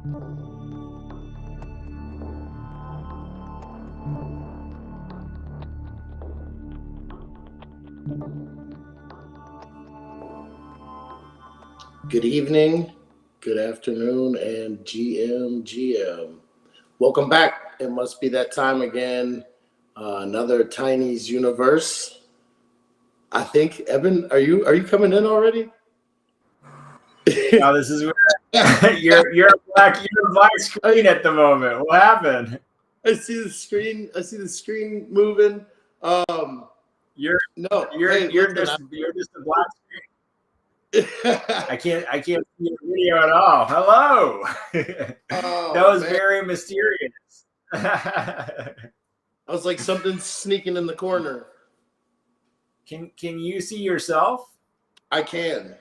Good evening, good afternoon, and GM. Welcome back. It must be that time again. Another Tiny's Universe. I think Eben, are you coming in already? Oh, this is you're a black screen at the moment. What happened? I see the screen. I see the screen moving. You're No, you're hey, you're listen. just a black screen. I can't see your video at all. Hello. That was man. very mysterious. I was like something's sneaking in the corner. Can you see yourself? I can.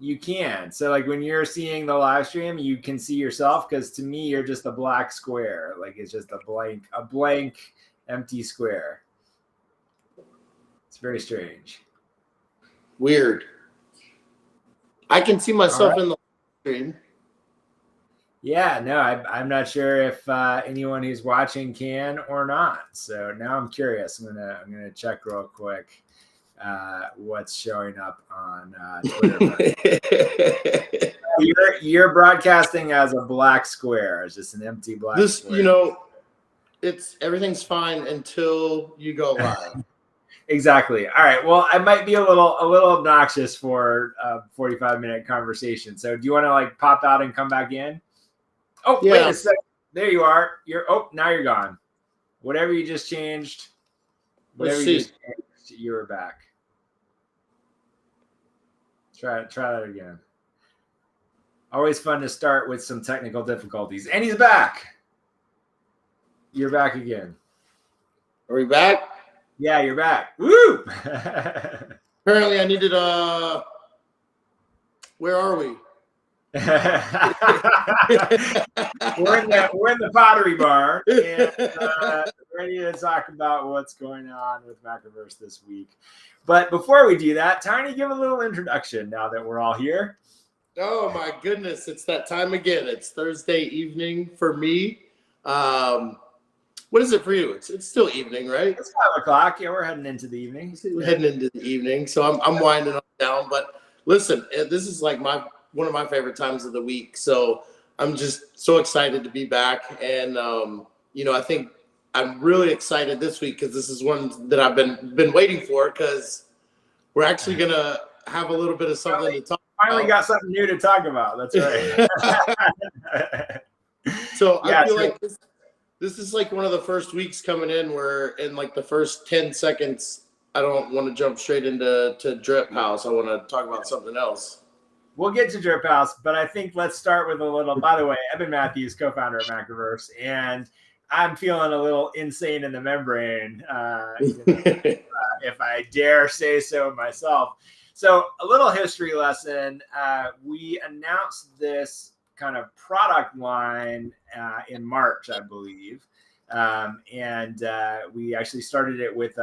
You can. So like when you're seeing the live stream, you can see yourself, because to me you're just a black square. Like it's just a blank empty square. It's very strange. Weird. I can see myself in the screen. Yeah, no, I'm not sure if anyone who's watching can or not. So now I'm curious. I'm gonna check real quick what's showing up on Twitter. You're broadcasting as a black square. It's just an empty black square. It's everything's fine until you go live. Exactly. All right. Well, I might be a little obnoxious for a 45-minute conversation. So do you want to like pop out and come back in? Oh, yeah. Wait a second. There you are. Now you're gone. Whatever you just changed. You were back. Try that again. Always fun to start with some technical difficulties. And he's back. You're back again. Are we back? Yeah, you're back. Woo! Apparently I needed where are we? we're in the Pottery Bar and ready to talk about what's going on with Macroverse this week. But before we do that, Tiny, give a little introduction now that we're all here. Oh my goodness, it's that time again. It's Thursday evening for me. What is it for you? It's still evening, right? It's 5 o'clock. Yeah, we're heading into the evening. We're heading into the evening, so I'm winding up down. But listen, this is like one of my favorite times of the week. So I'm just so excited to be back, and I think I'm really excited this week because this is one that I've been waiting for, because we're actually gonna have a little bit of something to talk. Finally got something new to talk about. That's right. So I feel like this is like one of the first weeks coming in where in like the first 10 seconds, I don't want to jump straight into Drip House. I want to talk about something else. We'll get to Drip House, but I think let's start with a little, by the way, Eben Matthews, co-founder of Macroverse, and I'm feeling a little insane in the membrane, if I dare say so myself. So a little history lesson. We announced this kind of product line in March, I believe. And we actually started it with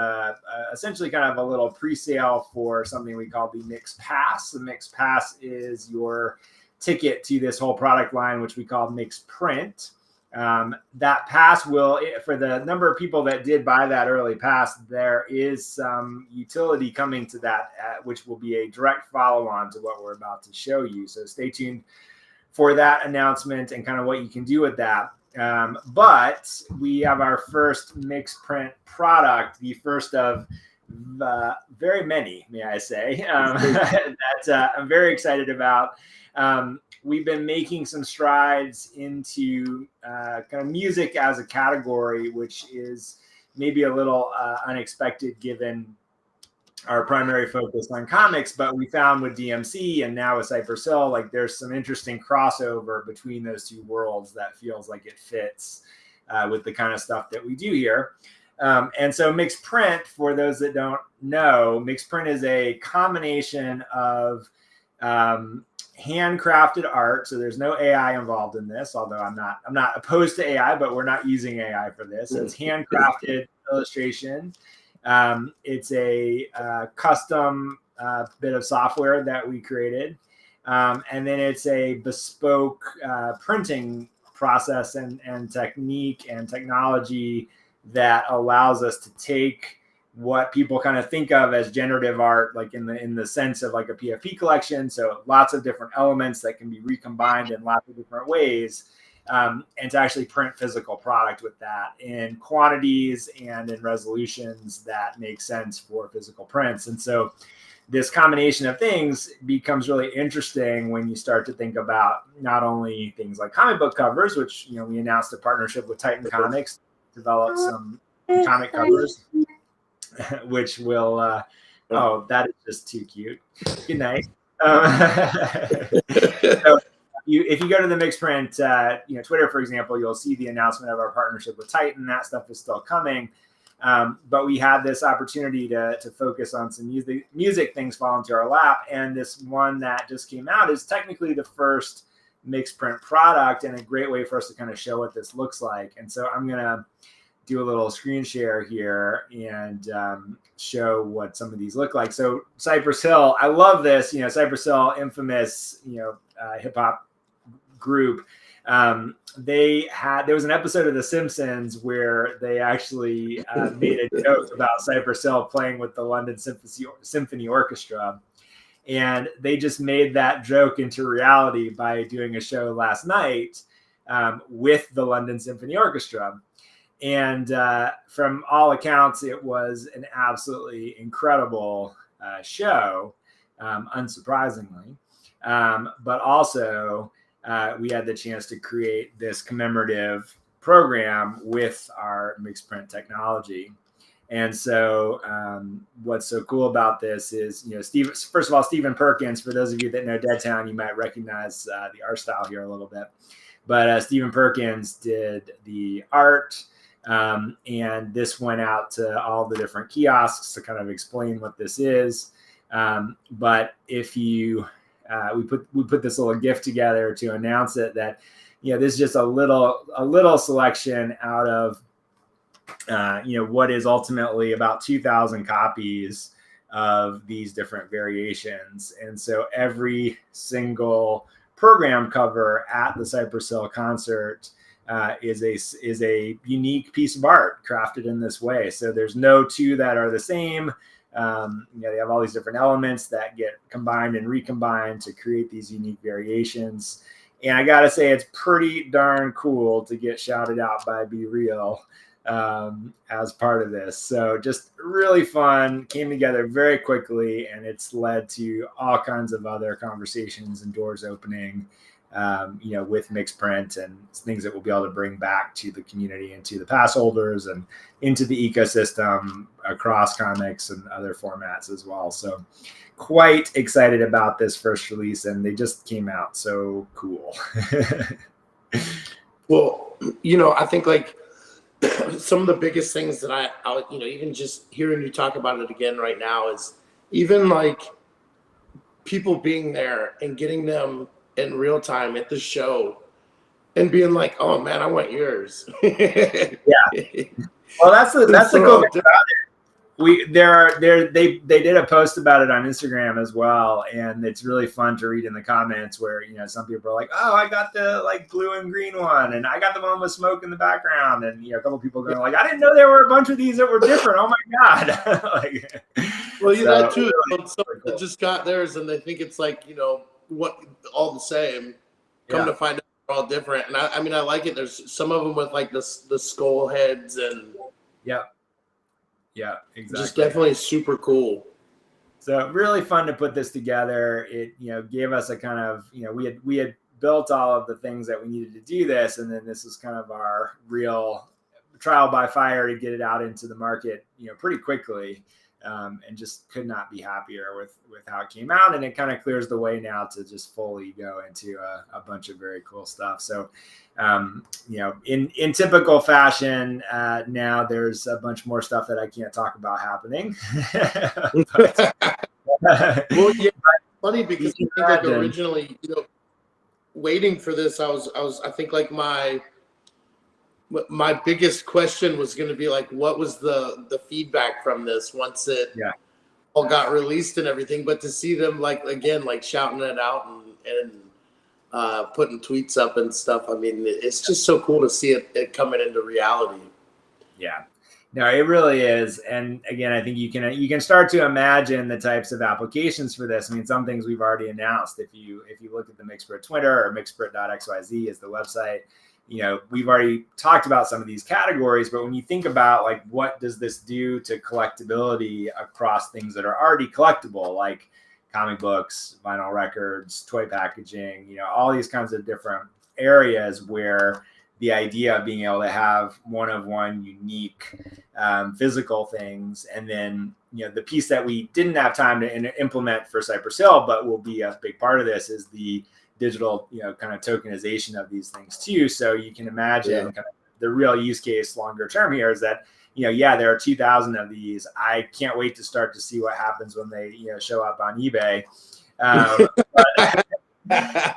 essentially kind of a little pre-sale for something we call the Mix Pass. The Mix Pass is your ticket to this whole product line, which we call Mix Print. That pass will, for the number of people that did buy that early pass, there is some utility coming to that, which will be a direct follow-on to what we're about to show you. So stay tuned for that announcement and kind of what you can do with that. But we have our first Mix Print product, the first of very many, may I say, that I'm very excited about. We've been making some strides into kind of music as a category, which is maybe a little unexpected given our primary focus on comics, but we found with DMC and now with Cypress Hill, like there's some interesting crossover between those two worlds that feels like it fits with the kind of stuff that we do here. And so Mixed Print, for those that don't know, Mixed Print is a combination of handcrafted art. So there's no AI involved in this, although I'm not opposed to AI, but we're not using AI for this. So it's handcrafted illustration. It's a custom bit of software that we created. And then it's a bespoke printing process and technique and technology that allows us to take what people kind of think of as generative art, like in the sense of like a PFP collection. So lots of different elements that can be recombined in lots of different ways, and to actually print physical product with that in quantities and in resolutions that make sense for physical prints. And so this combination of things becomes really interesting when you start to think about not only things like comic book covers, which, you know, we announced a partnership with Titan Comics to develop some comic covers, which will, oh, that is just too cute. Good night. So if you go to the Mixprint, Twitter, for example, you'll see the announcement of our partnership with Titan. That stuff is still coming. But we had this opportunity to focus on some music things fall into our lap. And this one that just came out is technically the first Mixprint product and a great way for us to kind of show what this looks like. And so I'm going to do a little screen share here and show what some of these look like. So Cypress Hill, I love this, Cypress Hill, infamous, hip hop group. There was an episode of The Simpsons where they actually made a joke about Cypress Hill playing with the London Symphony Orchestra. And they just made that joke into reality by doing a show last night with the London Symphony Orchestra. And from all accounts, it was an absolutely incredible show, unsurprisingly. But also, we had the chance to create this commemorative program with our Mixprint technology. And so what's so cool about this is, first of all, Stephen Perkins, for those of you that know Deadtown, you might recognize the art style here a little bit. But Stephen Perkins did the art. And this went out to all the different kiosks to kind of explain what this is. But if you, we put this little gift together to announce it, that, this is just a little selection out of, what is ultimately about 2,000 copies of these different variations. And so every single program cover at the Cypress Hill concert is a unique piece of art crafted in this way. So there's no two that are the same. They have all these different elements that get combined and recombined to create these unique variations. And I got to say, it's pretty darn cool to get shouted out by Be Real as part of this. So just really fun, came together very quickly, and it's led to all kinds of other conversations and doors opening, with Mixprint and things that we'll be able to bring back to the community and to the pass holders and into the ecosystem across comics and other formats as well. So quite excited about this first release, and they just came out so cool. Well, I think like some of the biggest things that I even just hearing you talk about it again right now is even like people being there and getting them in real time at the show and being like, oh man, I want yours. Yeah. Well, that's the cool thing about it. They did a post about it on Instagram as well, and it's really fun to read in the comments where some people are like, oh, I got the like blue and green one, and I got the one with smoke in the background, and a couple people going like, I didn't know there were a bunch of these that were different. Oh my god. Well, that too. Some that just got theirs and they think it's like what all the same. Come to find out they're all different, and I mean I like it. There's some of them with like the skull heads and yeah, exactly. Just definitely super cool. So really fun to put this together. It gave us a kind of we had built all of the things that we needed to do this, and then this is kind of our real trial by fire to get it out into the market pretty quickly, and just could not be happier with how it came out. And it kind of clears the way now to just fully go into a bunch of very cool stuff. So in typical fashion, now there's a bunch more stuff that I can't talk about happening. Well, yeah, funny because I think like originally, waiting for this, I think like my biggest question was going to be like, what was the feedback from this once it all got released and everything? But to see them like again, like shouting it out putting tweets up and stuff. I mean, it's just so cool to see it coming into reality. Yeah. No, it really is. And again, I think you can start to imagine the types of applications for this. I mean, some things we've already announced. If you look at the Mixpert Twitter, or mixpert.xyz is the website, we've already talked about some of these categories, but when you think about like, what does this do to collectability across things that are already collectible, like comic books, vinyl records, toy packaging, all these kinds of different areas where the idea of being able to have one-of-one unique physical things. And then, the piece that we didn't have time to implement for Cypress Hill, but will be a big part of this, is the digital, kind of tokenization of these things too. So you can imagine kind of the real use case longer term here is that, there are 2,000 of these. I can't wait to start to see what happens when they, show up on eBay.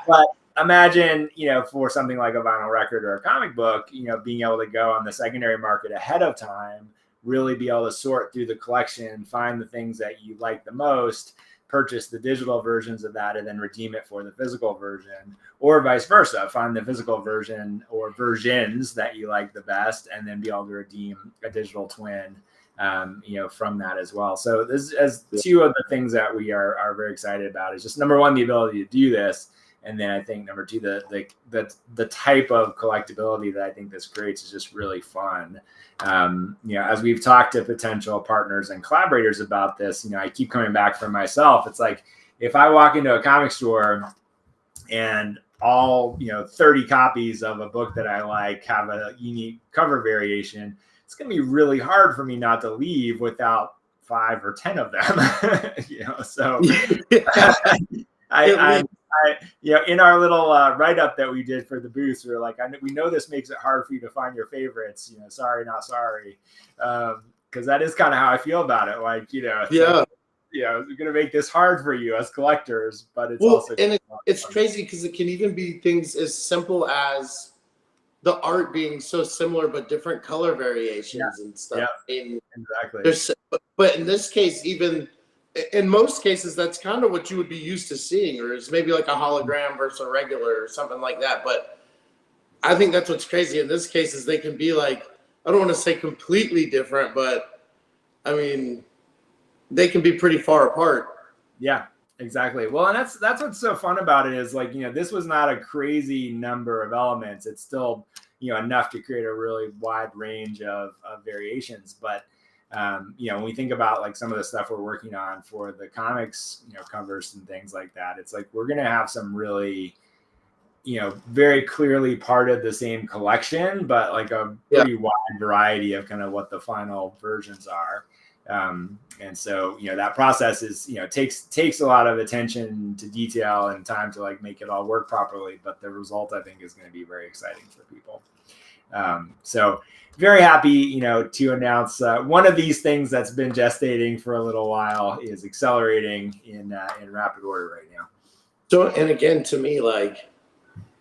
But imagine, for something like a vinyl record or a comic book, being able to go on the secondary market ahead of time, really be able to sort through the collection, find the things that you like the most, purchase the digital versions of that, and then redeem it for the physical version, or vice versa, find the physical version or versions that you like the best, and then be able to redeem a digital twin, from that as well. So this is two of the things that we are very excited about. Is just, number one, the ability to do this. And then I think number two, the type of collectability that I think this creates is just really fun. As we've talked to potential partners and collaborators about this, I keep coming back for myself. It's like, if I walk into a comic store and all 30 copies of a book that I like have a unique cover variation, it's going to be really hard for me not to leave without 5 or 10 of them. So in our little write-up that we did for the booth, we were like, we know this makes it hard for you to find your favorites. Sorry, not sorry, because that is kind of how I feel about it. Like, we're gonna make this hard for you as collectors, but it's also, and it's crazy because it can even be things as simple as the art being so similar but different color variations and stuff. Yeah, I mean, exactly. But in this case, even in most cases, that's kind of what you would be used to seeing, or it's maybe like a hologram versus a regular or something like that. But I think that's what's crazy in this case, is they can be like, I don't want to say completely different, but I mean, they can be pretty far apart. Yeah, exactly. Well, and that's what's so fun about it, is like, this was not a crazy number of elements. It's still, enough to create a really wide range of variations. But when we think about like some of the stuff we're working on for the comics, covers and things like that, it's like we're going to have some really, very clearly part of the same collection, but like a pretty wide variety of kind of what the final versions are. And so, that process is, takes a lot of attention to detail and time to like make it all work properly. But the result, I think, is going to be very exciting for people. So very happy, to announce one of these things that's been gestating for a little while is accelerating in rapid order right now. So, and again, to me, like,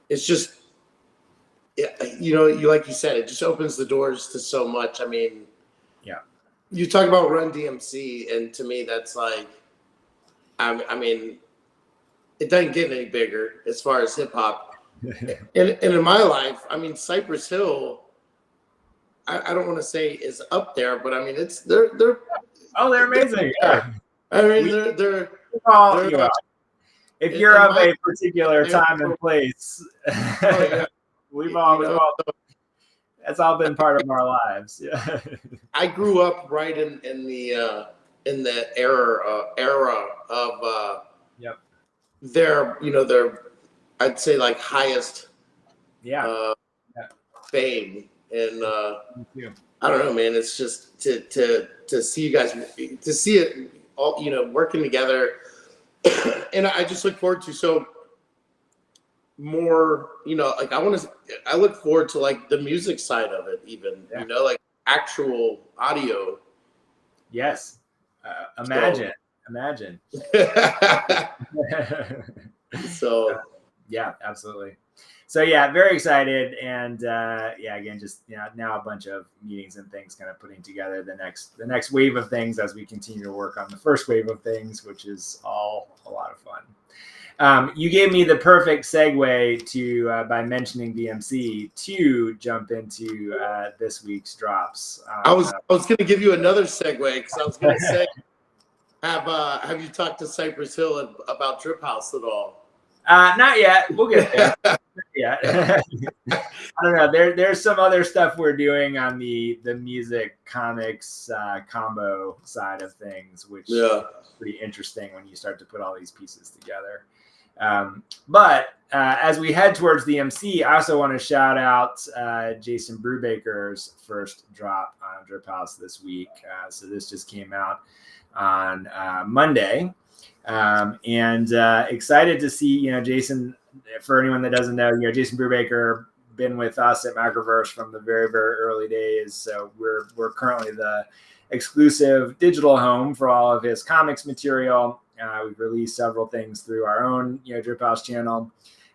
it's just, like you said, it just opens the doors to so much. I mean, you talk about Run DMC, and to me, that's like, I mean, it doesn't get any bigger as far as hip hop. And in my life, I mean, Cypress Hill, I don't want to say is up there, but I mean, they're amazing. Yeah. I mean, they're if you're of a particular time and place, we've all that's all been part of our lives. Yeah. I grew up right in the era of their I'd say like highest fame, and I don't know, man. It's just to see you guys, to see it all, working together, and I just look forward to more, like I look forward to like the music side of it, even like actual audio. Yes, imagine. So yeah, absolutely. So yeah, very excited, and again, just now a bunch of meetings and things, kind of putting together the next wave of things as we continue to work on the first wave of things, which is all a lot of fun. You gave me the perfect segue to by mentioning DMC to jump into this week's drops. I was going to give you another segue because I was going to say, have you talked to Cypress Hill about Drip House at all? Not yet. We'll get there. Yeah. I don't know. There's some other stuff we're doing on the music comics combo side of things, which is pretty interesting when you start to put all these pieces together. But as we head towards the MC, I also want to shout out Jason Brubaker's first drop on Drip House this week. So this just came out on Monday. And excited to see, Jason, for anyone that doesn't know, Jason Brubaker been with us at Macroverse from the very, very early days. So we're currently the exclusive digital home for all of his comics material. We've released several things through our own, Drip House channel.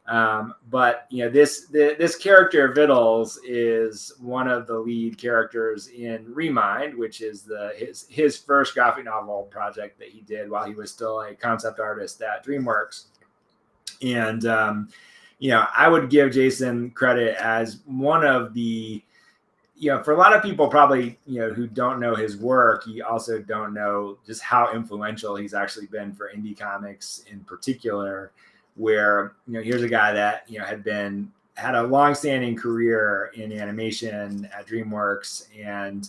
But this character Vittles is one of the lead characters in Remind, which is his first graphic novel project that he did while he was still a concept artist at DreamWorks. And I would give Jason credit as one of the, for a lot of people probably, who don't know his work, you also don't know just how influential he's actually been for indie comics in particular, where, here's a guy that, had a longstanding career in animation at DreamWorks and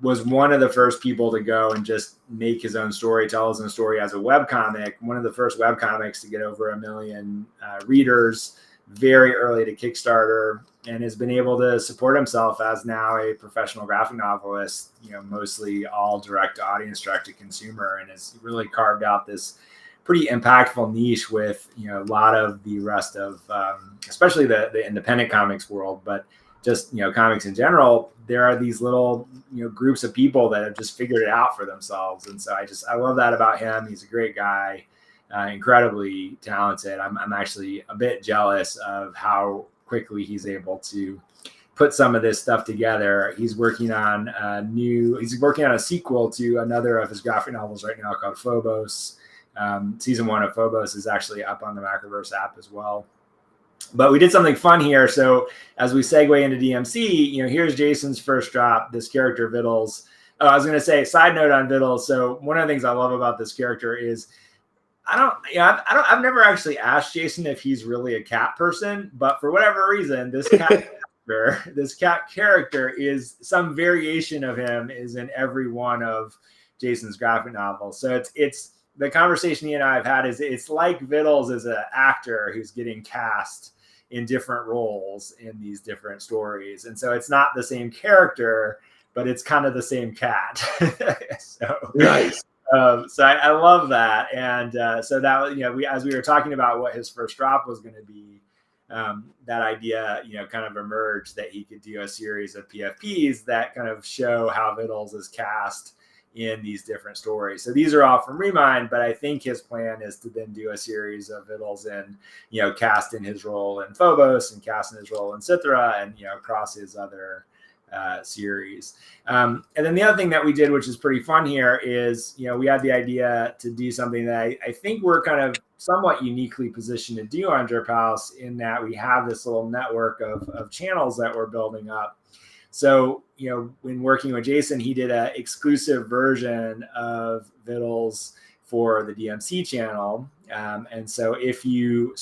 was one of the first people to go and just make his own story, tell his own story as a webcomic, one of the first webcomics to get over 1 million readers, very early to Kickstarter, and has been able to support himself as now a professional graphic novelist, mostly all direct to audience, direct to consumer, and has really carved out this pretty impactful niche with, a lot of the rest of, especially the independent comics world, but just, comics in general. There are these little, groups of people that have just figured it out for themselves. And so I love that about him. He's a great guy, incredibly talented. I'm actually a bit jealous of how quickly he's able to put some of this stuff together. He's working on a sequel to another of his graphic novels right now called Phobos. Season 1 of Phobos is actually up on the Macroverse app as well. But we did something fun here. So as we segue into DMC, here's Jason's first drop, this character Vittles. Oh, I was going to say, side note on Vittles. So one of the things I love about this character is I've never actually asked Jason if he's really a cat person, but for whatever reason, this cat character is some variation of him is in every one of Jason's graphic novels. So it's the conversation he and I have had is it's like Vittles is an actor who's getting cast in different roles in these different stories. And so it's not the same character, but it's kind of the same cat. So nice. So I love that. And so that, as we were talking about what his first drop was going to be, that idea, kind of emerged that he could do a series of PFPs that kind of show how Vittles is cast in these different stories. So these are all from Remind, but I think his plan is to then do a series of Vittles and, cast in his role in Phobos and cast in his role in Cithra and, across his other series. And then the other thing that we did, which is pretty fun here, is, we had the idea to do something that I think we're kind of somewhat uniquely positioned to do on Drip House, in that we have this little network of channels that we're building up. So, when working with Jason, he did an exclusive version of Vittles for the DMC channel. And so if you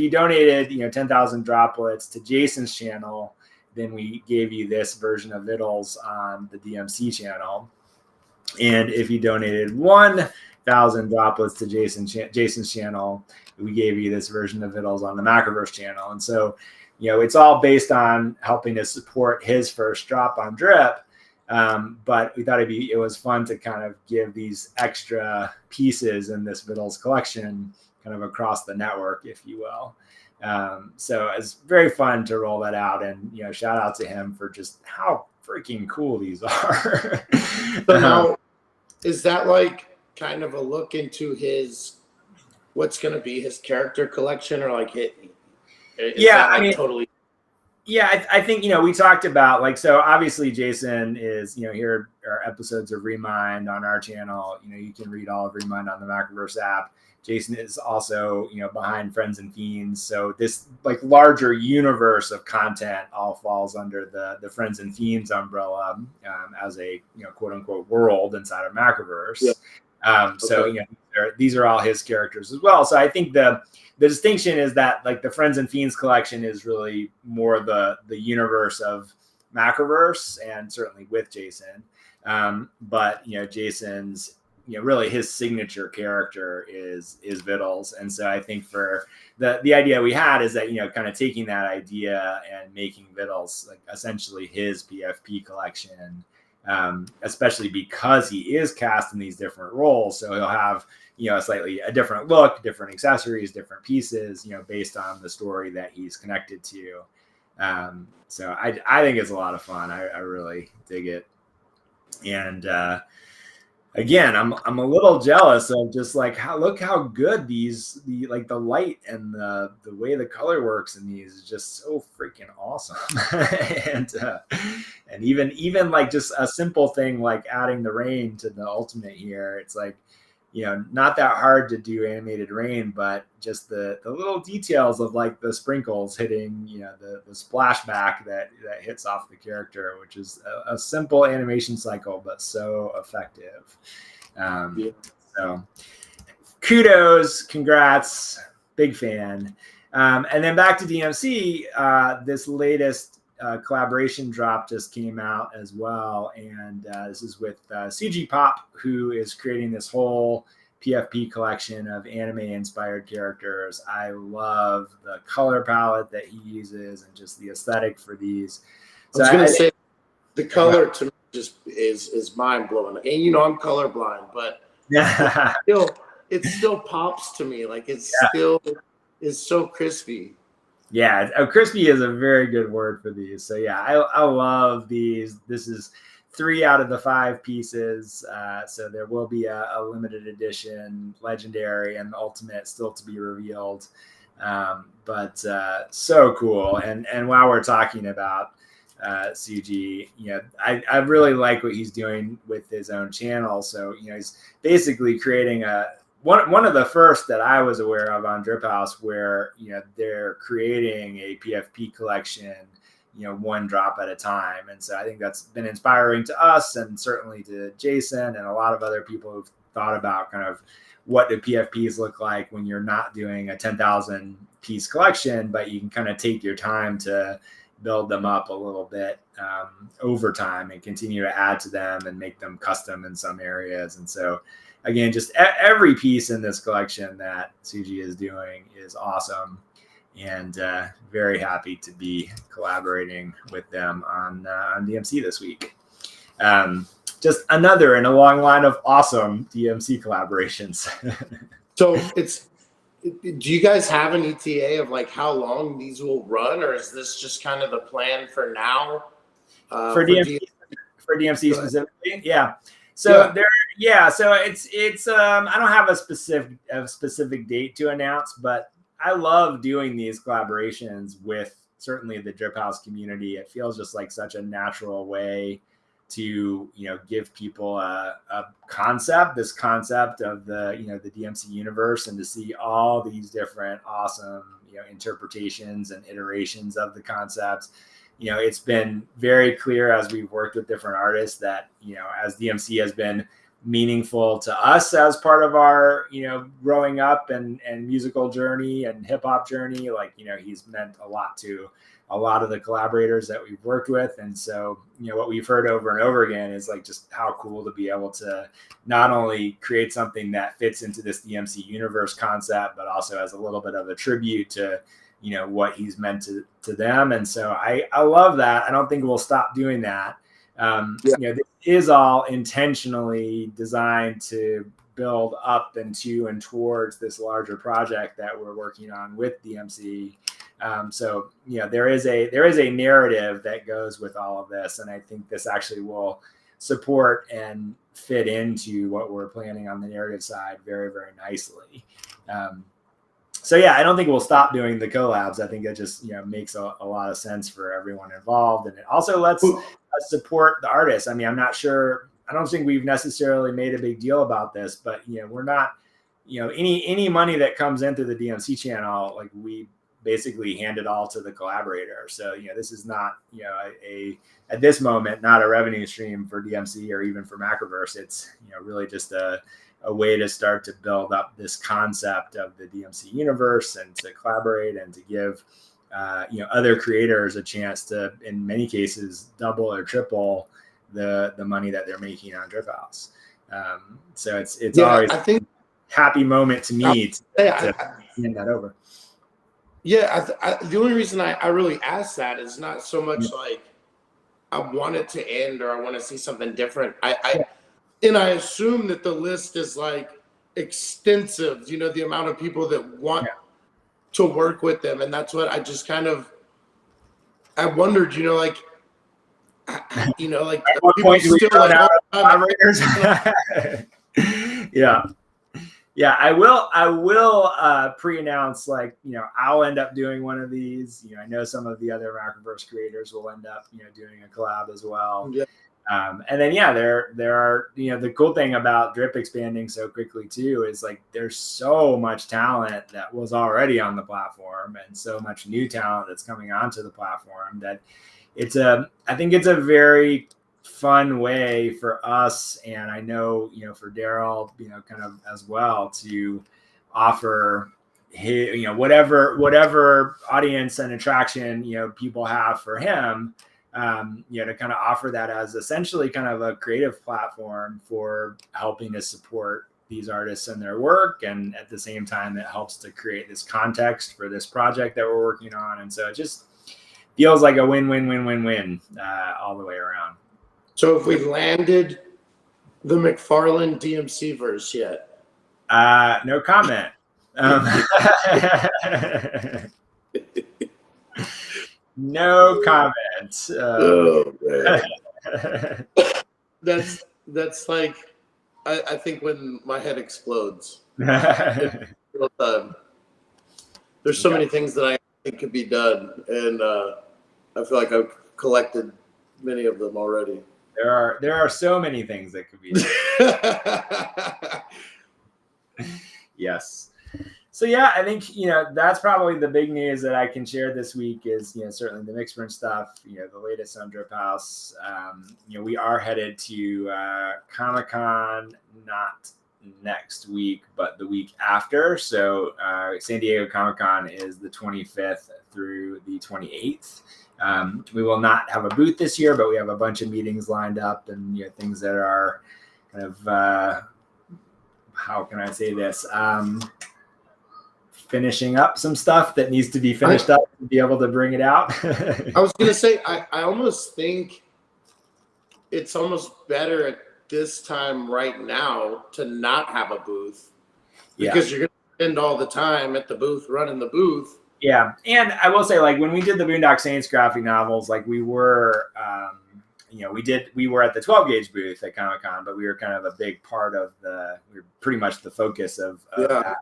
donated, 10,000 droplets to Jason's channel, then we gave you this version of Vittles on the DMC channel. And if you donated 1,000 droplets to Jason's channel, we gave you this version of Vittles on the Macroverse channel. And so, it's all based on helping to support his first drop on Drip. But we thought it was fun to kind of give these extra pieces in this Vittles collection kind of across the network, if you will. So it's very fun to roll that out, and, shout out to him for just how freaking cool these are. So now, is that like kind of a look into what's going to be his character collection, or like totally. Yeah, I think, we talked about, so obviously Jason is, here are episodes of Remind on our channel. You can read all of Remind on the Macroverse app. Jason is also, behind Friends and Fiends. So this like larger universe of content all falls under the Friends and Fiends umbrella as a, quote unquote world inside of Macroverse. Yeah. So, these are all his characters as well. So I think the distinction is that like the Friends and Fiends collection is really more the universe of Macroverse, and certainly with Jason. But Jason's really his signature character is Vittles. And so I think for the idea we had is that kind of taking that idea and making Vittles like essentially his PFP collection, especially because he is cast in these different roles. So he'll have a different look, different accessories, different pieces, based on the story that he's connected to. So I think it's a lot of fun. I really dig it. And again, I'm a little jealous of just like look how good the light and the way the color works in these is just so freaking awesome. and even like just a simple thing like adding the rain to the ultimate here, it's like not that hard to do animated rain, but just the little details of like the sprinkles hitting, the splashback that hits off the character, which is a simple animation cycle, but so effective. So kudos, congrats, big fan. And then back to DMC, this latest collaboration drop just came out as well, and this is with CG Pop, who is creating this whole PFP collection of anime inspired characters. I love the color palette that he uses and just the aesthetic for these. So I was gonna say the color to me just is mind blowing. And I'm colorblind, but it still pops to me. Like it still is so crispy. Yeah, crispy is a very good word for these. So yeah, I love these. This is 3 out of the 5 pieces. So there will be a limited edition, legendary, and ultimate still to be revealed. But so cool. And while we're talking about CG, I really like what he's doing with his own channel. So he's basically creating one of the first that I was aware of on Drip House, where they're creating a PFP collection, one drop at a time. And so I think that's been inspiring to us, and certainly to Jason and a lot of other people who've thought about kind of what do PFPs look like when you're not doing a 10,000 piece collection, but you can kind of take your time to build them up a little bit over time and continue to add to them and make them custom in some areas. And so again, just every piece in this collection that CG is doing is awesome, and very happy to be collaborating with them on DMC this week. Just another in a long line of awesome DMC collaborations. So do you guys have an ETA of like how long these will run, or is this just kind of the plan for now? For DMC specifically? Yeah. So so it's I don't have a specific date to announce, but I love doing these collaborations with certainly the Drip House community. It feels just like such a natural way to give people this concept of the DMC universe, and to see all these different awesome interpretations and iterations of the concepts. It's been very clear as we've worked with different artists that as DMC has been meaningful to us as part of our growing up and musical journey and hip hop journey, like he's meant a lot to a lot of the collaborators that we've worked with. And so what we've heard over and over again is like just how cool to be able to not only create something that fits into this DMC universe concept, but also as a little bit of a tribute to what he's meant to them. And so I love that. I don't think we'll stop doing that. This is all intentionally designed to build up and towards this larger project that we're working on with DMC. So there is a narrative that goes with all of this, and I think this actually will support and fit into what we're planning on the narrative side very, very nicely. So I don't think we'll stop doing the collabs. I think that just makes a lot of sense for everyone involved, and it also lets us support the artists. I mean, I'm not sure. I don't think we've necessarily made a big deal about this, but we're not any money that comes in through the DMC channel, like we basically hand it all to the collaborator. So, this is not, at this moment, not a revenue stream for DMC or even for Macroverse. It's, really just a way to start to build up this concept of the DMC universe and to collaborate and to give, other creators a chance to, in many cases, double or triple the money that they're making on Drip House. So it's always I think happy moment to me to hand that over. Yeah, the only reason I really asked that is not so much like I want it to end or I want to see something different. I assume that the list is like extensive, the amount of people that want to work with them. And that's what I just I wondered, like at what point do we still run like, out of collaborators? Yeah. Yeah, I will pre-announce, I'll end up doing one of these. I know some of the other Macroverse creators will end up, doing a collab as well. Yeah. And then, there are, the cool thing about Drip expanding so quickly too is there's so much talent that was already on the platform and so much new talent that's coming onto the platform that I think it's a very fun way for us, and I know for Daryl kind of as well, to offer whatever audience and attraction people have for him, to kind of offer that as essentially kind of a creative platform for helping to support these artists and their work, and at the same time it helps to create this context for this project that we're working on, and so it just feels like a win-win-win-win-win all the way around. So have we landed the McFarlane DMC verse yet? No comment. No comment. Oh, man. That's like, I think when my head explodes. There's so many things that I think could be done, and I feel like I've collected many of them already. There are so many things that could be done. Yes. So I think that's probably the big news that I can share this week is certainly the Mixburn stuff, the latest on Drip House. We are headed to Comic-Con, not next week but the week after. So San Diego Comic-Con is the 25th through the 28th. We will not have a booth this year, but we have a bunch of meetings lined up and things that are kind of how can I say this, finishing up some stuff that needs to be finished up to be able to bring it out. I was gonna say I almost think it's almost better at this time right now to not have a booth, because you're gonna spend all the time at the booth running the booth. Yeah, and I will say, when we did the Boondock Saints graphic novels, we were, we were at the 12 gauge booth at Comic-Con, but we were kind of a big part of we were pretty much the focus of that,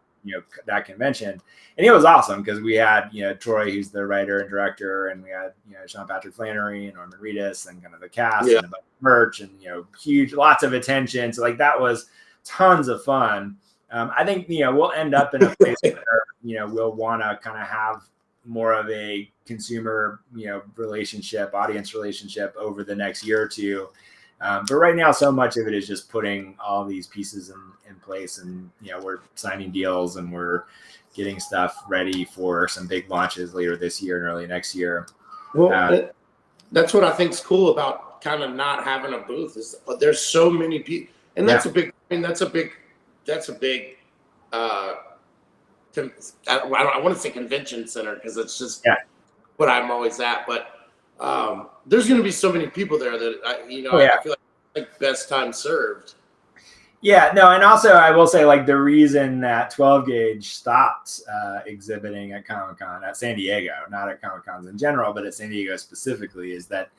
that convention, and it was awesome because we had, Troy, who's the writer and director, and we had, Sean Patrick Flannery and Norman Reedus and kind of the cast and a bunch of merch and huge, lots of attention. So that was tons of fun. I think we'll end up in a place where we'll want to kind of have more of a consumer relationship, audience relationship over the next year or two. But right now, so much of it is just putting all these pieces in place, and we're signing deals and we're getting stuff ready for some big launches later this year and early next year. Well, that's what I think is cool about kind of not having a booth is there's so many people, and that's a big. I mean, that's a big. I want to say convention center because it's just what I'm always at. But there's going to be so many people there that I feel like best time served. Yeah, no, and also I will say the reason that 12 gauge stopped exhibiting at Comic-Con at San Diego, not at Comic-Cons in general, but at San Diego specifically, is that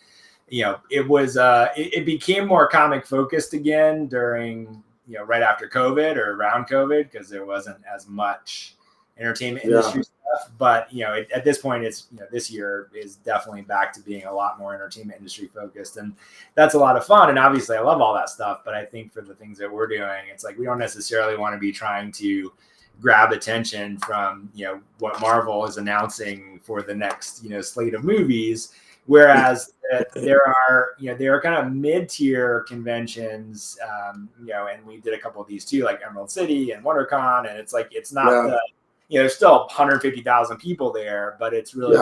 it was it became more comic focused again during right after COVID or around COVID, because there wasn't as much entertainment industry stuff. But, at this point, it's, this year is definitely back to being a lot more entertainment industry focused. And that's a lot of fun. And obviously I love all that stuff. But I think for the things that we're doing, it's like, we don't necessarily want to be trying to grab attention from, what Marvel is announcing for the next, slate of movies. Whereas there are kind of mid-tier conventions, and we did a couple of these too, like Emerald City and WonderCon, and it's like, it's not there's still 150,000 people there, but it's really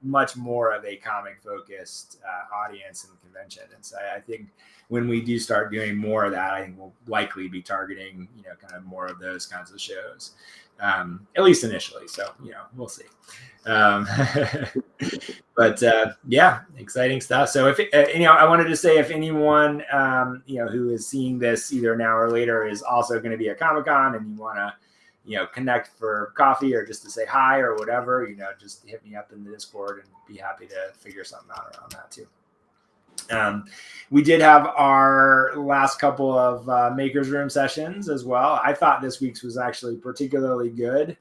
much more of a comic-focused audience and convention. And so I think when we do start doing more of that, I think we'll likely be targeting, kind of more of those kinds of shows, at least initially. So, we'll see. But exciting stuff. So if I wanted to say, if anyone who is seeing this either now or later is also going to be at Comic-Con and you want to connect for coffee or just to say hi or whatever, just hit me up in the Discord and be happy to figure something out around that too. We did have our last couple of Makers Room sessions as well. I thought this week's was actually particularly good.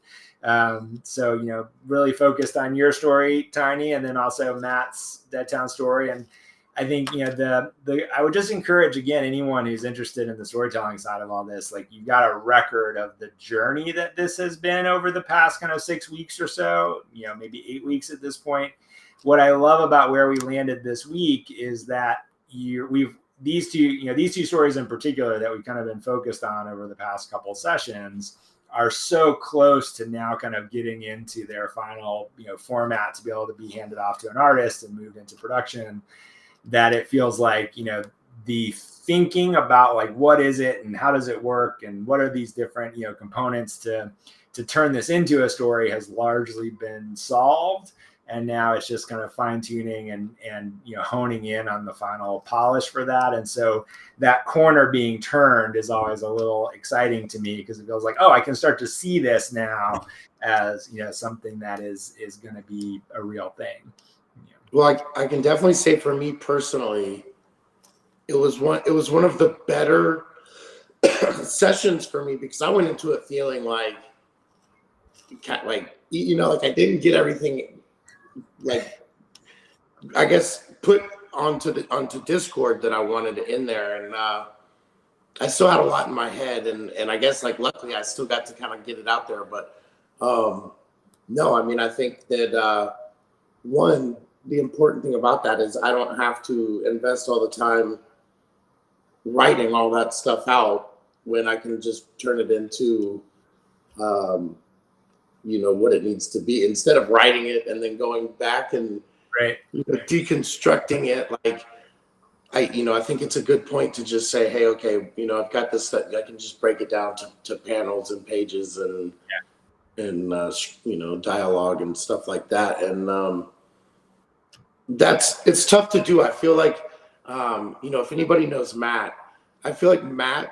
So, really focused on your story, Tiny, and then also Matt's Deadtown story. And I think, I would just encourage, again, anyone who's interested in the storytelling side of all this, like, you got a record of the journey that this has been over the past kind of 6 weeks or so, maybe 8 weeks at this point. What I love about where we landed this week is that these two stories in particular that we've kind of been focused on over the past couple sessions are so close to now kind of getting into their final, format to be able to be handed off to an artist and moved into production, that it feels like, the thinking about like, what is it and how does it work and what are these different, components to turn this into a story has largely been solved. And now it's just kind of fine tuning and honing in on the final polish for that. And so that corner being turned is always a little exciting to me, because it feels like, oh, I can start to see this now as, something that is going to be a real thing. Well, I can definitely say for me personally, it was one of the better sessions for me, because I went into it feeling like I didn't get everything, like, I guess, put onto Discord that I wanted in there, and I still had a lot in my head, and I guess, like, luckily I still got to kind of get it out there. But no, I mean, I think that the important thing about that is I don't have to invest all the time writing all that stuff out when I can just turn it into what it needs to be, instead of writing it and then going back and deconstructing it. Like, I think it's a good point to just say, hey, okay, I've got this stuff. I can just break it down to panels and pages and dialogue and stuff like that. And it's tough to do. I feel like, if anybody knows Matt, I feel like Matt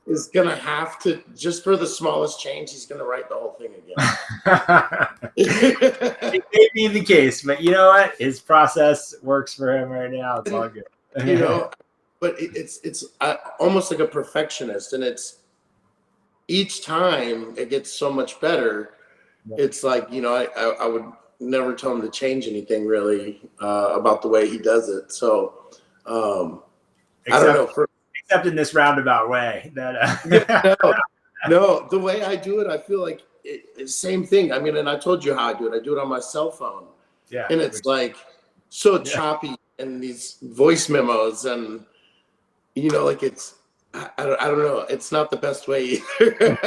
is going to have to, just for the smallest change, he's going to write the whole thing again. It may be the case, but you know what? His process works for him right now. It's all good. But it's almost like a perfectionist, and it's each time it gets so much better. Yeah. It's like, I would never tell him to change anything really about the way he does it. So I don't know. Except in this roundabout way. No, the way I do it, I feel like it's same thing. I mean, and I told you how I do it. I do it on my cell phone. Yeah. And it's like so choppy, and these voice memos, and like it's, I don't know. It's not the best way either.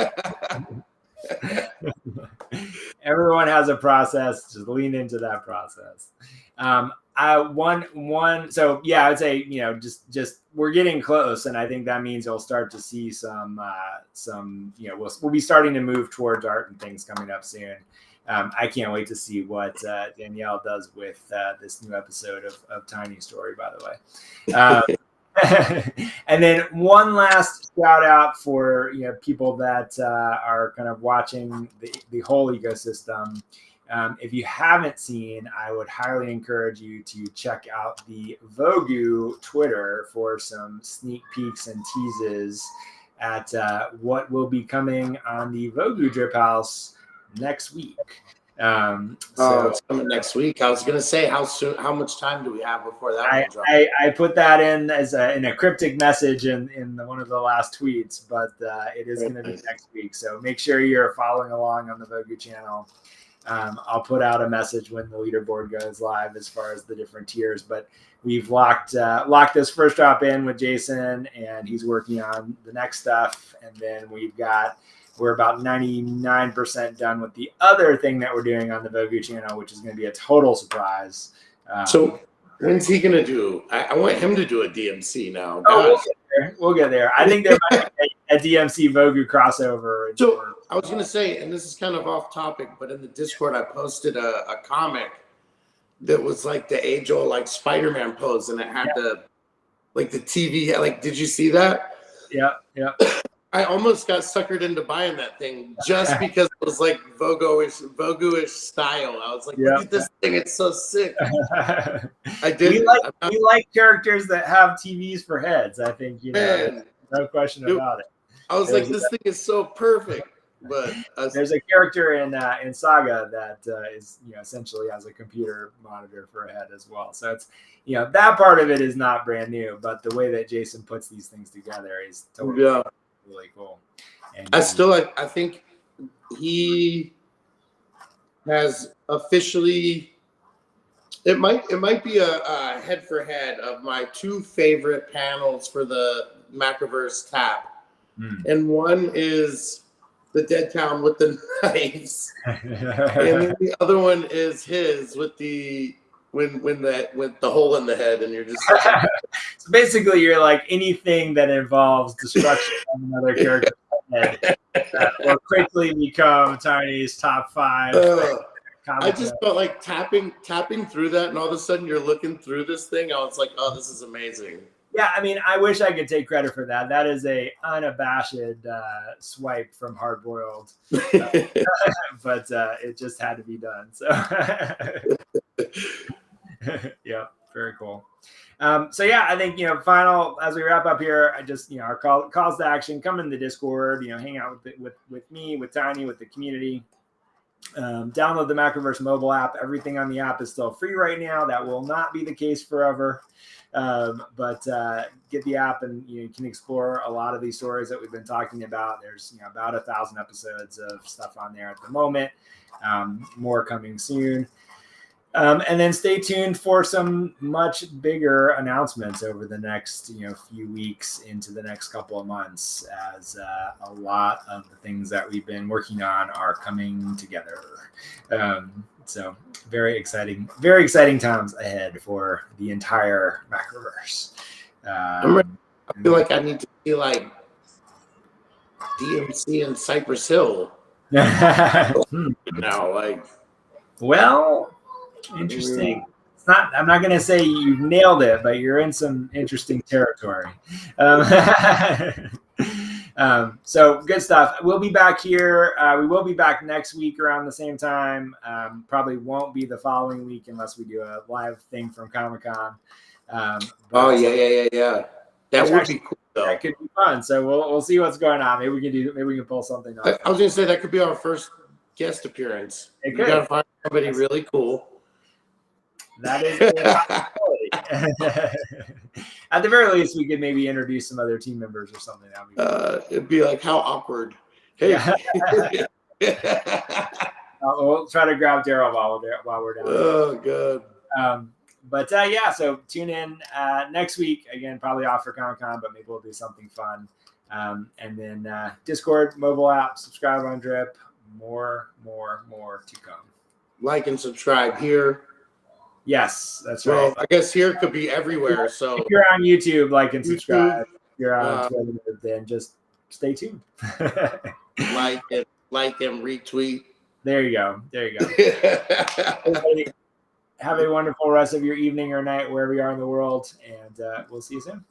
Everyone has a process. Just lean into that process. So yeah, I would say, just we're getting close, and I think that means you'll start to see some we'll be starting to move towards art and things coming up soon. I can't wait to see what Danielle does with this new episode of Tiny Story, by the way. And then one last shout out for people that are kind of watching the whole ecosystem. If you haven't seen, I would highly encourage you to check out the Vogu Twitter for some sneak peeks and teases at what will be coming on the Vogu Drip House next week. It's coming next week. I was gonna say, how much time do we have before that one drops? I put that in as in a cryptic message in one of the last tweets, but it is going to be next week. So make sure you're following along on the Vogu channel. I'll put out a message when the leaderboard goes live as far as the different tiers, but we've locked this first drop in with Jason, and he's working on the next stuff. And then we're about 99% done with the other thing that we're doing on the Vogu channel, which is going to be a total surprise. So when's he going to do? I want him to do a DMC now. We'll get there. I think there might be a DMC Vogu crossover. So I was going to say, and this is kind of off topic, but in the Discord, I posted a comic that was like the age-old like Spider-Man pose, and it had the TV. Like, did you see that? Yeah. I almost got suckered into buying that thing just because it was like Vogu-ish style. I was like, look at this thing, it's so sick. I did. We like characters that have TVs for heads. I think, no question about it. I was like, this thing is so perfect. But there's a character in Saga that is essentially has a computer monitor for a head as well. So it's that part of it is not brand new, but the way that Jason puts these things together is totally really cool. And I think he has officially. It might be a head for head of my two favorite panels for the Macroverse tap, and one is the Dead Town with the knives, and then the other one is his with the with the hole in the head, and you're just so basically you're like anything that involves destruction of another character's head will quickly become Tiny's top 5. I just felt like tapping through that, and all of a sudden you're looking through this thing. I was like, oh, this is amazing. Yeah, I mean, I wish I could take credit for that. That is a unabashed swipe from Hard Boiled, but it just had to be done. So, yeah, very cool. So yeah, I think final as we wrap up here, I just our calls to action: come in the Discord, hang out with me, with Tiny, with the community. Download the Macroverse mobile app. Everything on the app is still free right now. That will not be the case forever. But get the app, and you can explore a lot of these stories that we've been talking about. There's about 1,000 episodes of stuff on there at the moment. More coming soon. And then stay tuned for some much bigger announcements over the next few weeks into the next couple of months, as a lot of the things that we've been working on are coming together. So very exciting times ahead for the entire Macroverse. I feel like I need to be like DMC and Cypress Hill now. Like, well, interesting. It's not. I'm not going to say you've nailed it, but you're in some interesting territory. So good stuff. We'll be back here. We will be back next week around the same time. Probably won't be the following week unless we do a live thing from Comic-Con. Yeah. That would be cool, though. That could be fun. So we'll see what's going on. Maybe we can pull something off. I was going to say that could be our first guest appearance. We got to find somebody really cool. That is at the very least, we could maybe introduce some other team members or something. It'd be like, how awkward. Hey. We'll try to grab Daryl while we're down. Oh, good. But so tune in next week. Again, probably off for Comic-Con, but maybe we'll do something fun. And then Discord, mobile app, subscribe on Drip. More to come. Like and subscribe here. Yes, that's right. Well, I guess here could be everywhere. So if you're on YouTube, like and subscribe. If you're on Twitter, then just stay tuned. like and retweet. There you go. Everybody, have a wonderful rest of your evening or night wherever you are in the world, and we'll see you soon.